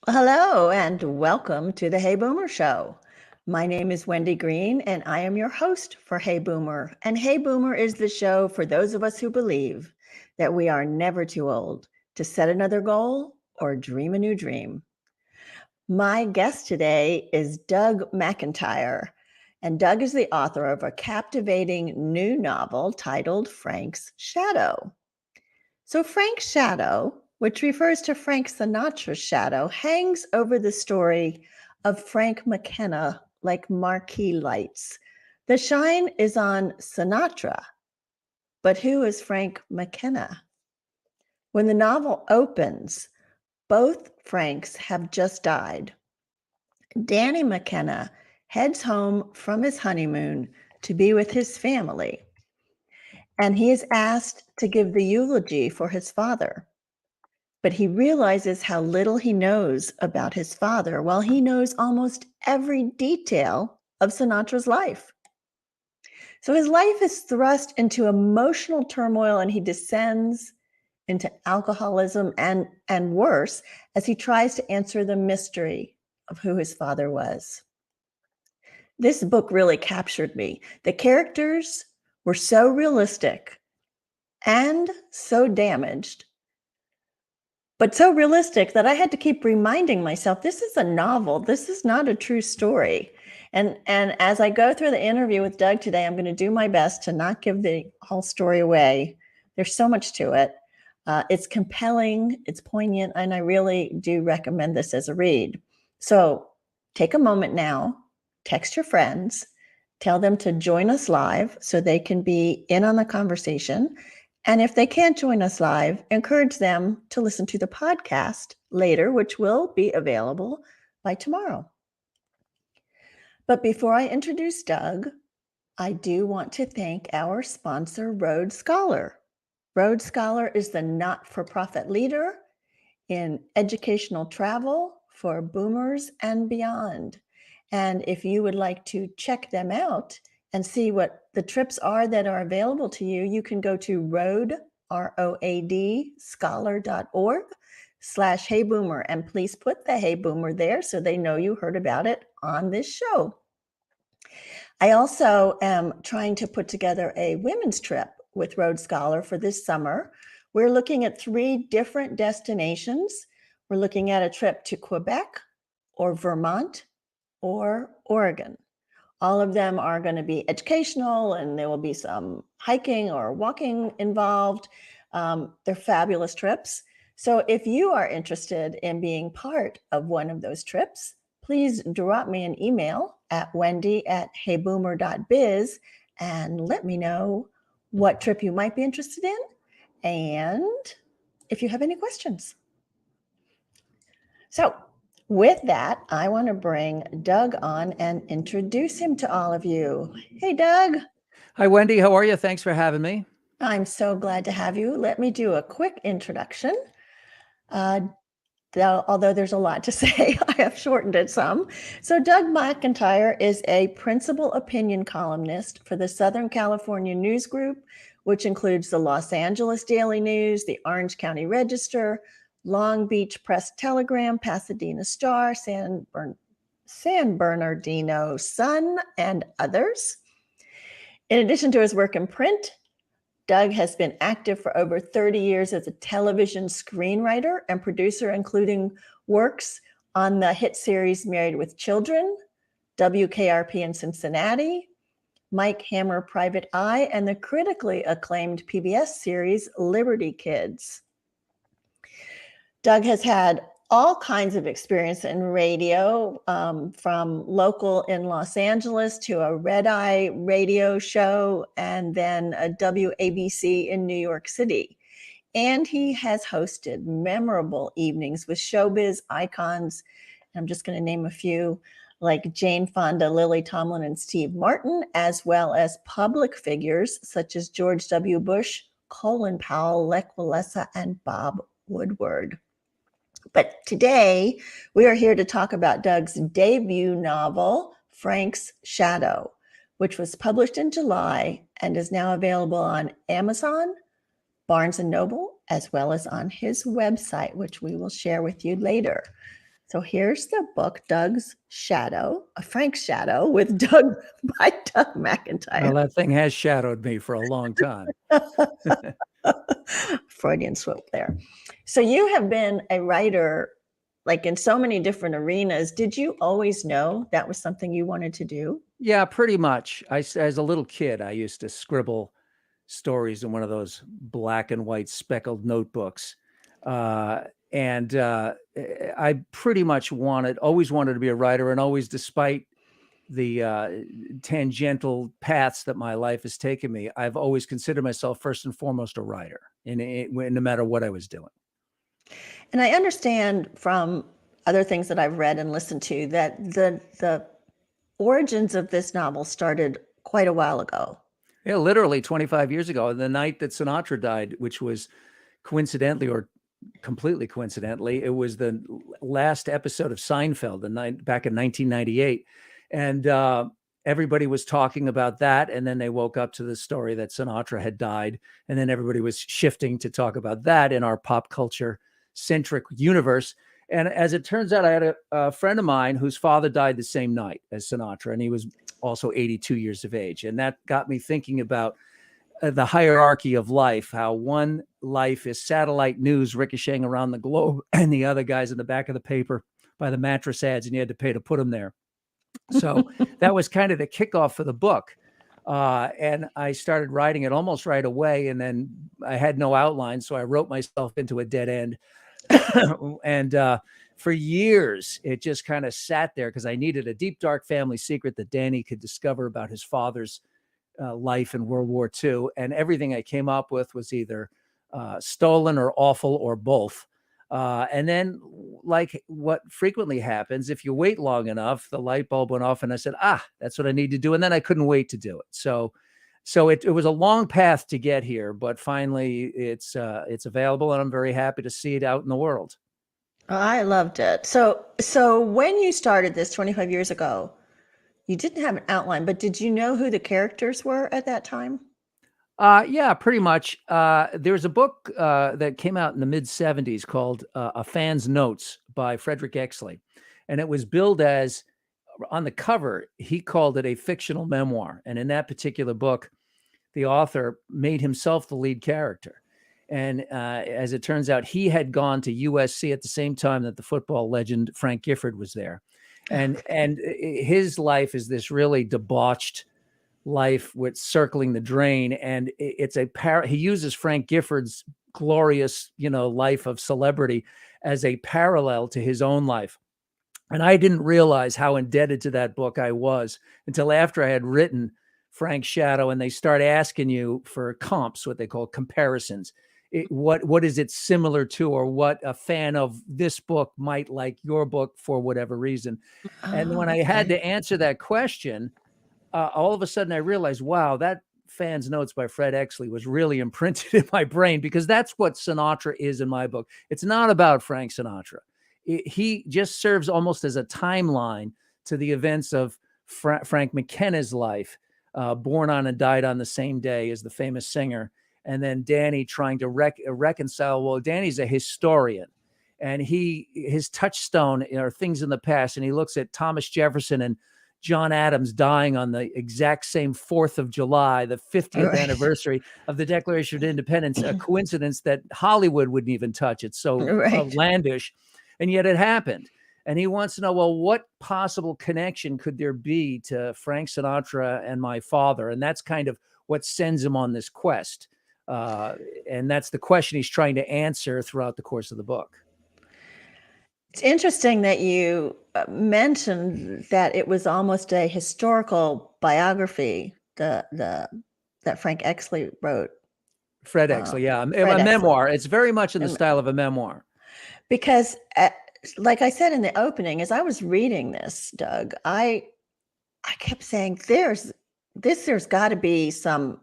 Hello and welcome to the Hey Boomer Show. My name is Wendy Green and I am your host for Hey Boomer. And Hey Boomer is the show for those of us who believe that we are never too old to set another goal or dream a new dream. My guest today is Doug McIntyre, and Doug is the author of a captivating new novel titled Frank's Shadow. So Frank's shadow, which refers to Frank Sinatra's shadow, hangs over the story of Frank McKenna like marquee lights. The shine is on Sinatra, but who is Frank McKenna? When the novel opens, both Franks have just died. Danny McKenna heads home from his honeymoon to be with his family, and he is asked to give the eulogy for his father. But he realizes how little he knows about his father, while he knows almost every detail of Sinatra's life. So his life is thrust into emotional turmoil, and he descends into alcoholism and worse as he tries to answer the mystery of who his father was. This book really captured me. The characters were so realistic and so damaged, but so realistic that I had to keep reminding myself, this is a novel. This is not a true story. And as I go through the interview with Doug today, I'm going to do my best to not give the whole story away. There's so much to it. It's compelling, it's poignant, and I really do recommend this as a read. So take a moment now, text your friends, tell them to join us live so they can be in on the conversation. And if they can't join us live, encourage them to listen to the podcast later, which will be available by tomorrow. But before I introduce Doug, I do want to thank our sponsor, Rhodes Scholar. Rhodes Scholar is the not-for-profit leader in educational travel for boomers and beyond. And if you would like to check them out and see what the trips are that are available to you, you can go to ROAD scholar.org/heyboomer. And please put the Hey Boomer there so they know you heard about it on this show. I also am trying to put together a women's trip with Rhodes Scholar for this summer. We're looking at 3 different destinations. We're looking at a trip to Quebec or Vermont or Oregon. All of them are going to be educational, and there will be some hiking or walking involved. They're fabulous trips. So if you are interested in being part of one of those trips, please drop me an email at wendy@heyboomer.biz and let me know what trip you might be interested in and if you have any questions. So with that, I want to bring Doug on and introduce him to all of you. Hey, Doug. Hi, Wendy. How are you? Thanks for having me. I'm so glad to have you. Let me do a quick introduction. Although there's a lot to say, I have shortened it some. So Doug McIntyre is a principal opinion columnist for the Southern California News Group, which includes the Los Angeles Daily News, the Orange County Register, Long Beach Press-Telegram, Pasadena Star, San Bernardino Sun, and others. In addition to his work in print, Doug has been active for over 30 years as a television screenwriter and producer, including works on the hit series Married with Children, WKRP in Cincinnati, Mike Hammer Private Eye, and the critically acclaimed PBS series Liberty Kids. Doug has had all kinds of experience in radio, from local in Los Angeles to a Red Eye radio show, and then a WABC in New York City. And he has hosted memorable evenings with showbiz icons. I'm just going to name a few, like Jane Fonda, Lily Tomlin, and Steve Martin, as well as public figures such as George W. Bush, Colin Powell, Lech Walesa, and Bob Woodward. But today, we are here to talk about Doug's debut novel, Frank's Shadow, which was published in July and is now available on Amazon, Barnes & Noble, as well as on his website, which we will share with you later. So here's the book, Doug's Shadow, Frank's Shadow with Doug by Doug Well, McIntyre. that thing has shadowed me for a long time. Freudian swoop there. So you have been a writer like in so many different arenas. Did you always know that was something you wanted to do? Yeah, pretty much. As a little kid, I used to scribble stories in one of those black and white speckled notebooks. Uh, and I pretty much always wanted to be a writer, and always, despite the tangential paths that my life has taken me, I've always considered myself first and foremost a writer, no matter what I was doing. And I understand from other things that I've read and listened to that the origins of this novel started quite a while ago. Yeah, literally 25 years ago, the night that Sinatra died, which was coincidentally or completely coincidentally, it was the last episode of Seinfeld, back in 1998. And everybody was talking about that. And then they woke up to the story that Sinatra had died. And then everybody was shifting to talk about that in our pop culture centric universe. And as it turns out, I had a friend of mine whose father died the same night as Sinatra, and he was also 82 years of age. And that got me thinking about the hierarchy of life, how one life is satellite news ricocheting around the globe, and the other guy's in the back of the paper by the mattress ads, and you had to pay to put them there. So that was kind of the kickoff for the book. And I started writing it almost right away. And then I had no outline, so I wrote myself into a dead end. And for years, it just kind of sat there because I needed a deep, dark family secret that Danny could discover about his father's life in World War II. And everything I came up with was either stolen or awful or both. And then, like what frequently happens, if you wait long enough, the light bulb went off, and I said, that's what I need to do. And then I couldn't wait to do it. So it was a long path to get here, but finally it's available, and I'm very happy to see it out in the world. I loved it. So when you started this 25 years ago, you didn't have an outline, but did you know who the characters were at that time? Yeah, pretty much. There's a book that came out in the mid-'70s called A Fan's Notes by Frederick Exley. And it was billed as, on the cover, he called it a fictional memoir. And in that particular book, the author made himself the lead character. And as it turns out, he had gone to USC at the same time that the football legend Frank Gifford was there. And his life is this really debauched life with circling the drain. And it's he uses Frank Gifford's glorious, life of celebrity as a parallel to his own life. And I didn't realize how indebted to that book I was until after I had written Frank's Shadow, and they start asking you for comps, what they call comparisons. What is it similar to, or what a fan of this book might like your book for whatever reason. And when I had to answer that question, all of a sudden I realized, wow, that Fan's Notes by Fred Exley was really imprinted in my brain, because that's what Sinatra is in my book. It's not about Frank Sinatra. He just serves almost as a timeline to the events of Frank McKenna's life, born on and died on the same day as the famous singer. And then Danny trying to reconcile. Well, Danny's a historian, and his touchstone are things in the past. And he looks at Thomas Jefferson and John Adams dying on the exact same 4th of July, the 50th anniversary of the Declaration of Independence, a coincidence that Hollywood wouldn't even touch. It's so outlandish, and yet it happened. And he wants to know, well, what possible connection could there be to Frank Sinatra and my father? And that's kind of what sends him on this quest. And that's the question he's trying to answer throughout the course of the book. It's interesting that you mentioned that it was almost a historical biography that Frank Exley wrote. Fred Exley, yeah, a memoir. It's very much in the style of a memoir. Because, like I said in the opening, as I was reading this, Doug, I kept saying, there's got to be some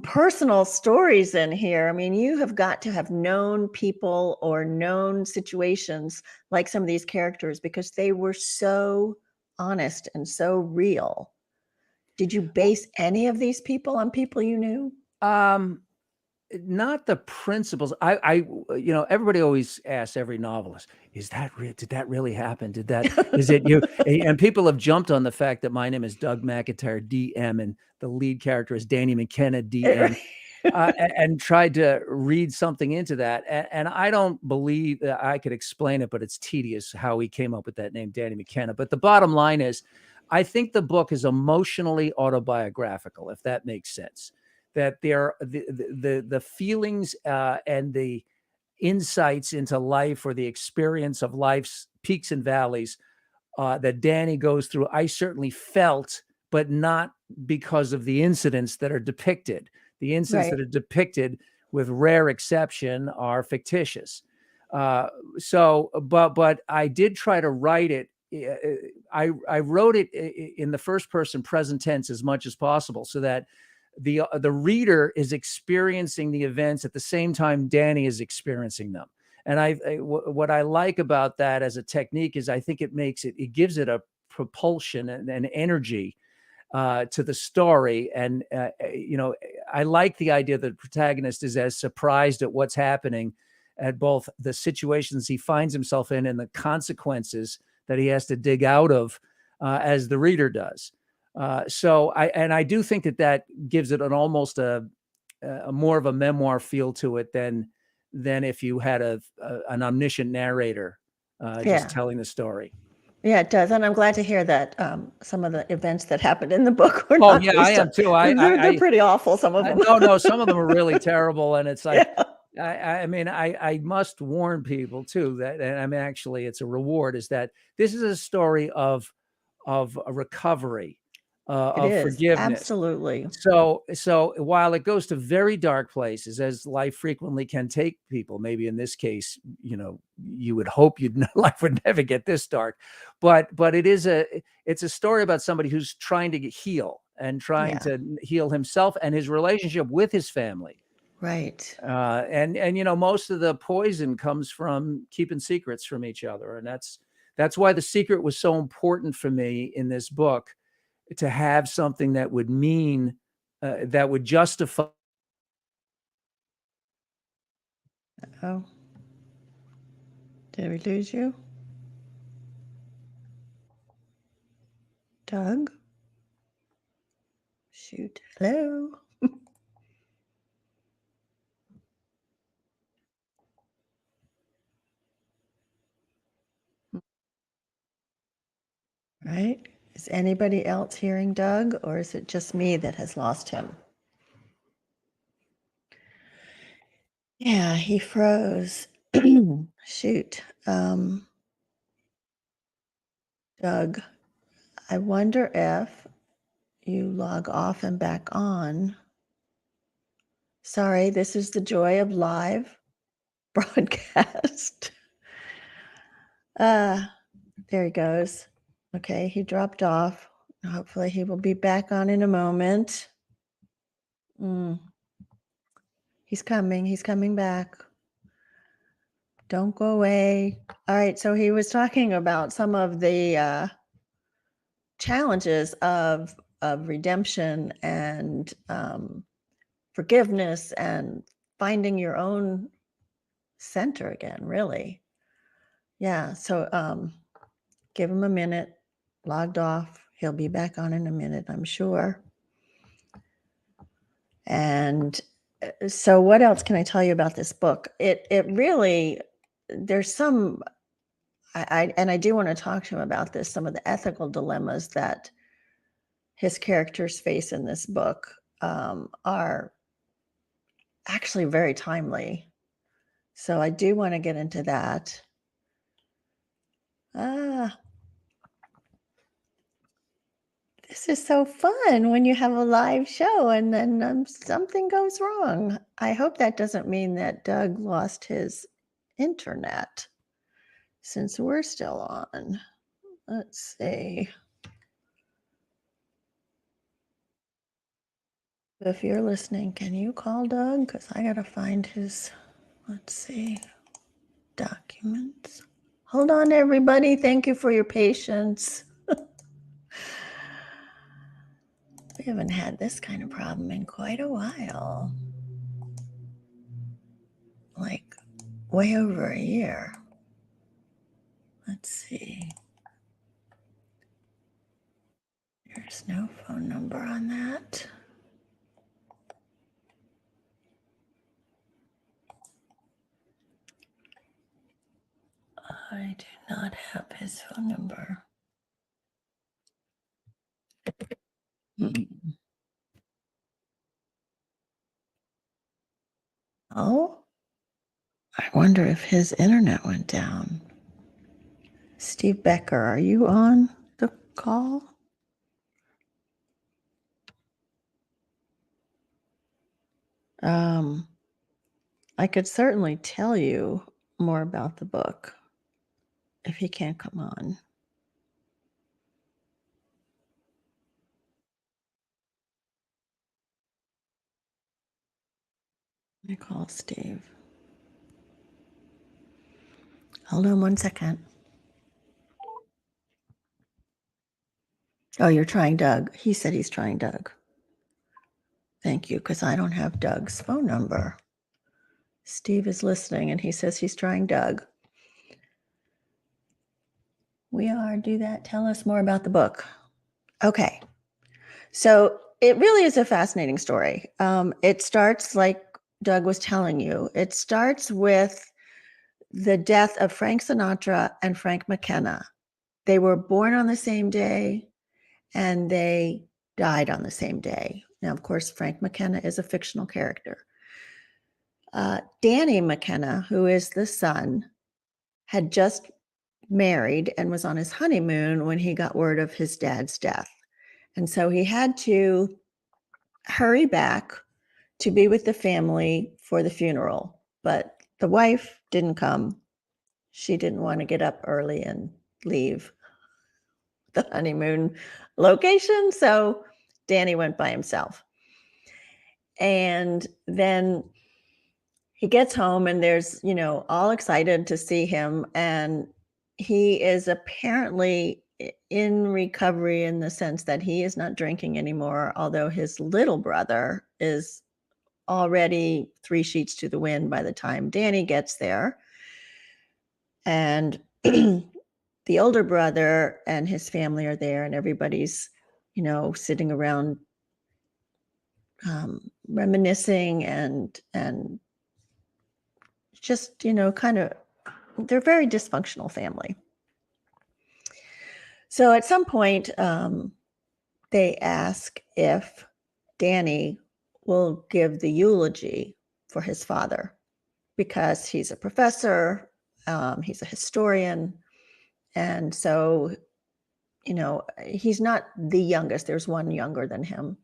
personal stories in here. I mean, you have got to have known people or known situations like some of these characters, because they were so honest and so real. Did you base any of these people on people you knew? not the principles. Everybody always asks every novelist, "Is that real? Did that really happen? Did that? Is it you?" And people have jumped on the fact that my name is Doug McIntyre, DM, and the lead character is Danny McKenna, DM, and tried to read something into that. And I don't believe that I could explain it, but it's tedious how he came up with that name, Danny McKenna. But the bottom line is, I think the book is emotionally autobiographical, if that makes sense. That the feelings and the insights into life, or the experience of life's peaks and valleys that Danny goes through, I certainly felt, but not because of the incidents that are depicted. The incidents Right. that are depicted, with rare exception, are fictitious. But I did try to write it. I wrote it in the first person present tense as much as possible, so that the reader is experiencing the events at the same time Danny is experiencing them. And what I like about that as a technique is, I think it gives it a propulsion and energy to the story. And I like the idea that the protagonist is as surprised at what's happening, at both the situations he finds himself in and the consequences that he has to dig out of, as the reader does. So I do think that gives it almost a more of a memoir feel to it than if you had an omniscient narrator just telling the story. Yeah, it does. And I'm glad to hear that some of the events that happened in the book were Oh not yeah, I based on. am too. They're pretty awful, some of them. No, some of them are really terrible, and it's like, Yeah. I must warn people too that, and I mean, actually, it's a reward, is that this is a story of a recovery, It of is. forgiveness. Absolutely. So while it goes to very dark places, as life frequently can take people, maybe in this case, you would hope life would never get this dark, but it's a story about somebody who's trying to heal, and trying Yeah. to heal himself and his relationship with his family. Right. And most of the poison comes from keeping secrets from each other, and that's why the secret was so important for me in this book, to have something that would mean, that would justify. Oh, did we lose you? Doug? Shoot. Hello? Right? Is anybody else hearing Doug, or is it just me that has lost him? Yeah, he froze. Shoot. Doug, I wonder if you log off and back on. Sorry, this is the joy of live broadcast. There he goes. Okay, he dropped off. Hopefully he will be back on in a moment. He's coming back. Don't go away. All right, so he was talking about some of the challenges of redemption and forgiveness and finding your own center again, really. Yeah, so give him a minute, logged off. He'll be back on in a minute, I'm sure. And so what else can I tell you about this book? It really, there's some, I do want to talk to him about this, some of the ethical dilemmas that his characters face in this book are actually very timely. So I do want to get into that. This is so fun when you have a live show and then something goes wrong. I hope that doesn't mean that Doug lost his internet, since we're still on. Let's see. If you're listening, can you call Doug? Because I got to find his, let's see, documents. Hold on, everybody. Thank you for your patience. We haven't had this kind of problem in quite a while. like way over a year. Let's see. There's no phone number on that. I do not have his phone number. Oh, I wonder if his internet went down. Steve Becker, are you on the call? I could certainly tell you more about the book if he can't come on. Let me call Steve. Hold on 1 second. Oh, you're trying Doug. He said he's trying Doug. Thank you, because I don't have Doug's phone number. Steve is listening, and he says he's trying Doug. We are. Do that. Tell us more about the book. Okay. So it really is a fascinating story. It starts like Doug was telling you. It starts with the death of Frank Sinatra and Frank McKenna. They were born on the same day, and they died on the same day. Now, of course, Frank McKenna is a fictional character. Danny McKenna, who is the son, had just married and was on his honeymoon when he got word of his dad's death. And so he had to hurry back to be with the family for the funeral. But the wife didn't come. She didn't want to get up early and leave the honeymoon location. So Danny went by himself. And then he gets home, and there's, all excited to see him. And he is apparently in recovery in the sense that he is not drinking anymore, although his little brother is already 3 sheets to the wind by the time Danny gets there. And the older brother and his family are there, and everybody's, sitting around reminiscing and just, kind of, they're a very dysfunctional family. So at some point, they ask if Danny will give the eulogy for his father, because he's a professor, he's a historian, and so, he's not the youngest. There's one younger than him,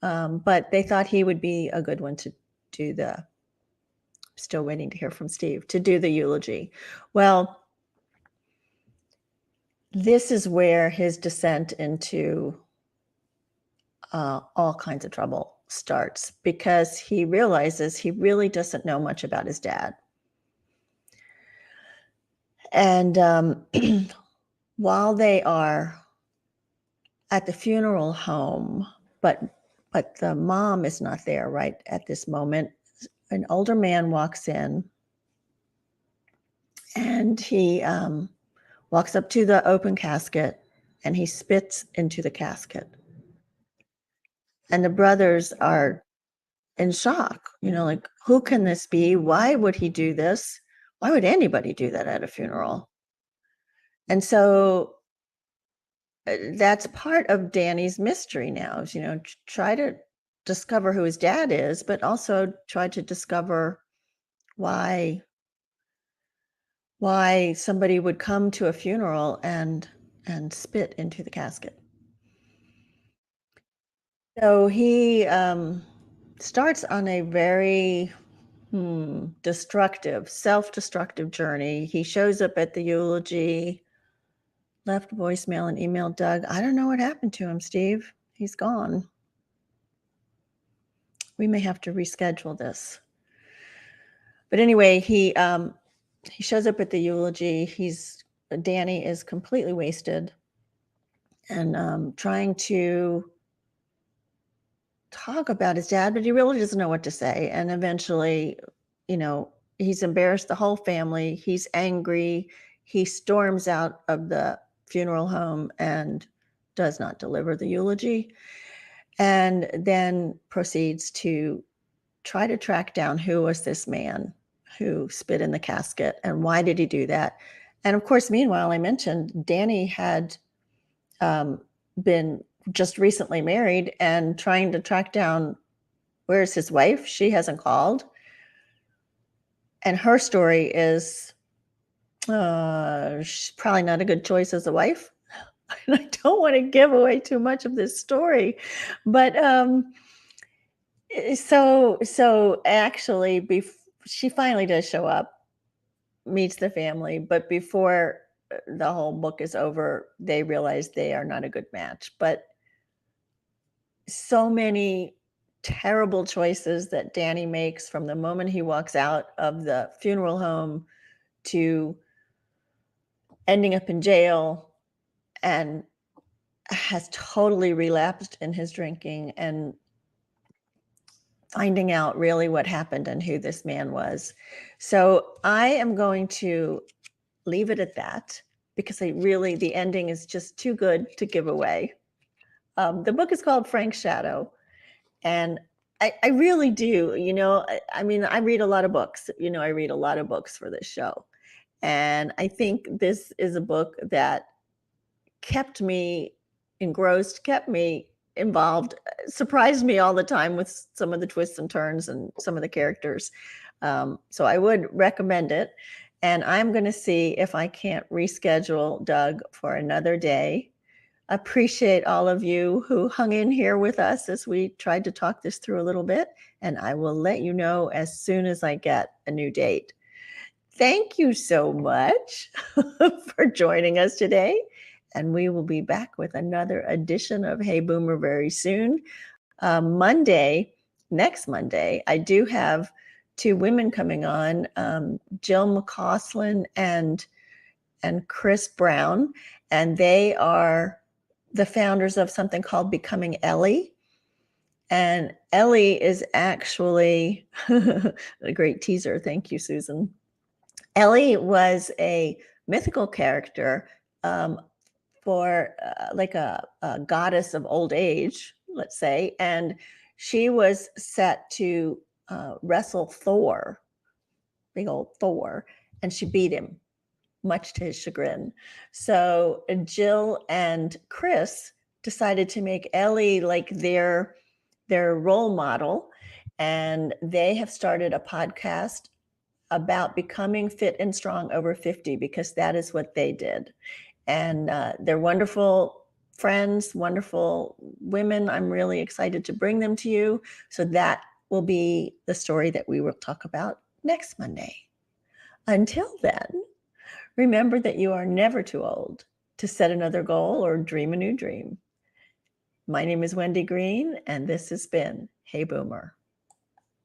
but they thought he would be a good one to do still waiting to hear from Steve, to do the eulogy. Well, this is where his descent into all kinds of trouble starts, because he realizes he really doesn't know much about his dad. And while they are at the funeral home, but the mom is not there right at this moment, an older man walks in, and he walks up to the open casket, and he spits into the casket. And the brothers are in shock, like, who can this be? Why would he do this? Why would anybody do that at a funeral? And so that's part of Danny's mystery now, is, try to discover who his dad is, but also try to discover why somebody would come to a funeral and spit into the casket. So he starts on a very self-destructive journey. He shows up at the eulogy, left voicemail, and emailed Doug. I don't know what happened to him, Steve. He's gone. We may have to reschedule this. But anyway, he shows up at the eulogy. Danny is completely wasted and trying to talk about his dad, but he really doesn't know what to say. And eventually, he's embarrassed the whole family. He's angry. He storms out of the funeral home and does not deliver the eulogy, and then proceeds to try to track down who was this man who spit in the casket and why did he do that. And of course, meanwhile, I mentioned Danny had been just recently married and trying to track down where's his wife. She hasn't called. And her story is she's probably not a good choice as a wife. And I don't want to give away too much of this story, but so actually, she finally does show up, meets the family, but before the whole book is over, they realize they are not a good match. But so many terrible choices that Danny makes from the moment he walks out of the funeral home to ending up in jail, and has totally relapsed in his drinking, and finding out really what happened and who this man was. So I am going to leave it at that because the ending is just too good to give away. The book is called Frank's Shadow, and I really do, I mean, I read a lot of books, I read a lot of books for this show. And I think this is a book that kept me engrossed, kept me involved, surprised me all the time with some of the twists and turns and some of the characters. So I would recommend it. And I'm going to see if I can't reschedule Doug for another day. Appreciate all of you who hung in here with us as we tried to talk this through a little bit. And I will let you know as soon as I get a new date. Thank you so much for joining us today. And we will be back with another edition of Hey Boomer very soon. Next Monday, I do have two women coming on, Jill McCausland and Chris Brown, and they are the founders of something called Becoming Ellie. And Ellie is actually a great teaser. Thank you, Susan. Ellie was a mythical character for like a goddess of old age, let's say, and she was set to wrestle Thor, big old Thor, and she beat him, much to his chagrin. So Jill and Chris decided to make Ellie like their role model, and they have started a podcast about becoming fit and strong over 50 because that is what they did. And they're wonderful friends, wonderful women. I'm really excited to bring them to you. So that will be the story that we will talk about next Monday. Until then, remember that you are never too old to set another goal or dream a new dream. My name is Wendy Green, and this has been Hey Boomer.